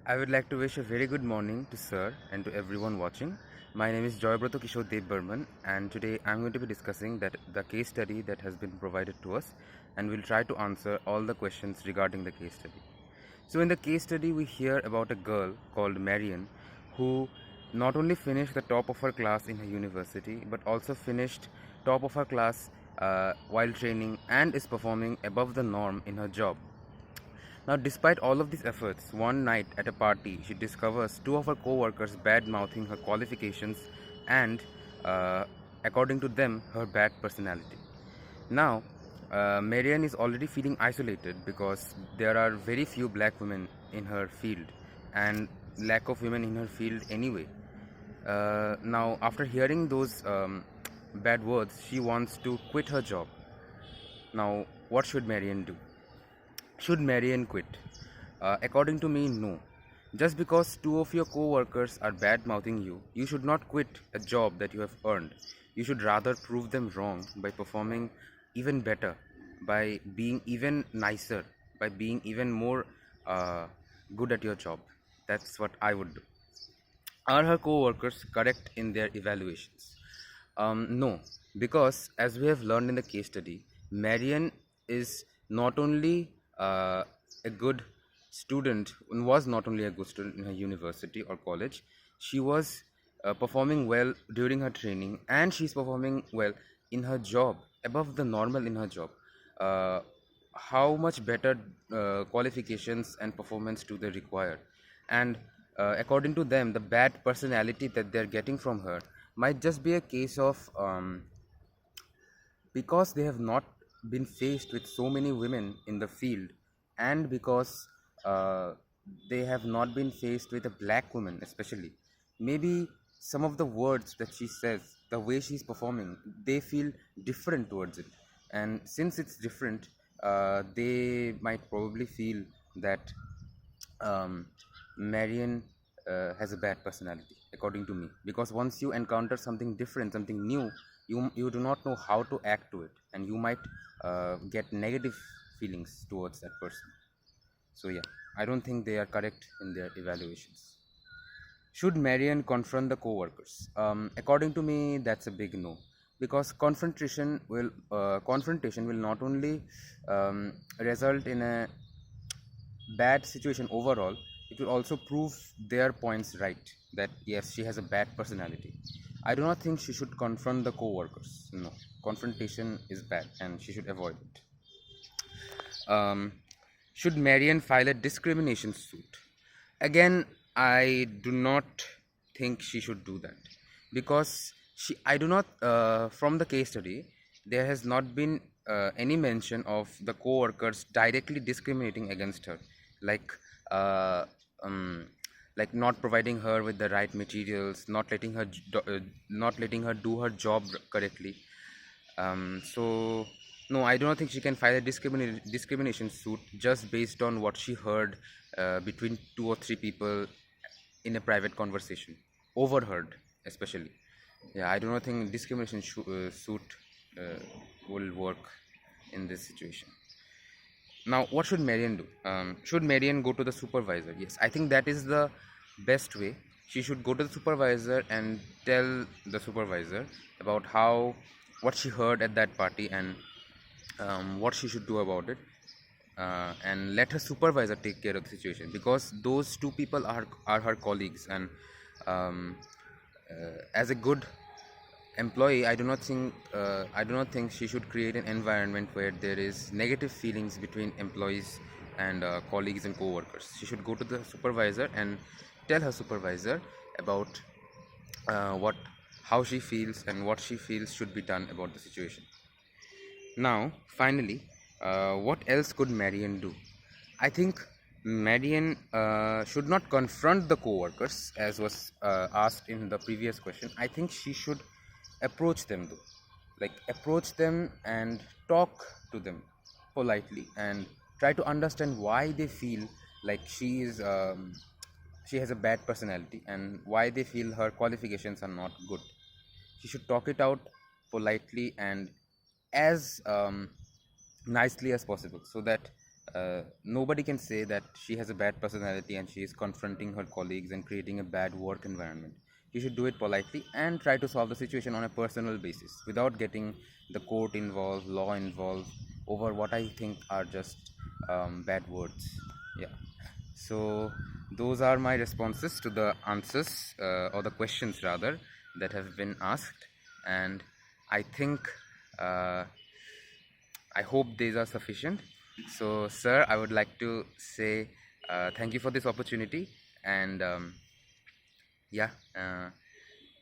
I would like to wish a very good morning to Sir and to everyone watching. My name is Joybrato Kishore Dev Burman, and today I'm going to be discussing the case study that has been provided to us, and we'll try to answer all the questions regarding the case study. So in the case study we hear about a girl called Marian who not only finished the top of her class in her university but also finished top of her class while training and is performing above the norm in her job. Now, despite all of these efforts, one night at a party, she discovers two of her co workers bad mouthing her qualifications and, uh, according to them, her bad personality. Now, Marian is already feeling isolated because there are very few black women in her field and lack of women in her field anyway. Now, after hearing those bad words, she wants to quit her job. Now, what should Marian do? Should Marian quit? According to me, no. Just because two of your co-workers are bad-mouthing you, you should not quit a job that you have earned. You should rather prove them wrong by performing even better, by being even nicer, by being even more good at your job. That's what I would do. Are her co-workers correct in their evaluations? No, because as we have learned in the case study, Marian is not only a good student, was not only a good student in her university or college, she was performing well during her training, and she's performing well in her job, above the normal in her job. Uh, how much better qualifications and performance do they require? And according to them, the bad personality that they're getting from her might just be a case of because they have not been faced with so many women in the field, and because uh, they have not been faced with a black woman especially. Maybe some of the words that she says, the way she's performing, they feel different towards it, and since it's different, they might probably feel that Marian has a bad personality, according to me. Because once you encounter something different, something new, you do not know how to act to it, and you might get negative feelings towards that person. So yeah, I don't think they are correct in their evaluations. Should Marian confront the co-workers? According to me, that's a big no, because confrontation will not only result in a bad situation overall, it will also prove their points right, that yes, she has a bad personality. I do not think she should confront the co-workers. No, confrontation is bad and she should avoid it. um, should Marian file a discrimination suit? Again, I do not think she should do that, because I do not, from the case study, there has not been any mention of the co-workers directly discriminating against her, like uh, um, like not providing her with the right materials, not letting her do her job correctly. So no, I do not think she can file a discrimination suit just based on what she heard between two or three people in a private conversation, overheard especially. Yeah, I do not think suit uh, will work in this situation. Now, what should Marian do? Should Marian go to the supervisor? Yes, I think that is the best way. She should go to the supervisor and tell the supervisor about what she heard at that party, and what she should do about it, and let her supervisor take care of the situation, because those two people are her colleagues, and um, as a good employee, I do not think she should create an environment where there is negative feelings between employees and colleagues and co-workers. She should go to the supervisor and tell her supervisor about what how she feels and what she feels should be done about the situation. Now, finally, what else could Marian do? I think Marian should not confront the co-workers, as was asked in the previous question. I think she should approach them, though, like approach them and talk to them politely, and try to understand why they feel like she has a bad personality, and why they feel her qualifications are not good. She should talk it out politely and as nicely as possible, so that Nobody can say that she has a bad personality and she is confronting her colleagues and creating a bad work environment. You should do it politely and try to solve the situation on a personal basis without getting the court involved, law involved over what I think are just bad words. Yeah. So those are my responses to the answers or the questions rather that have been asked, and I think uh, I hope these are sufficient. So, sir, I would like to say thank you for this opportunity, and yeah,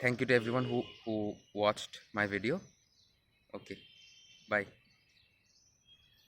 thank you to everyone who watched my video. Okay, bye.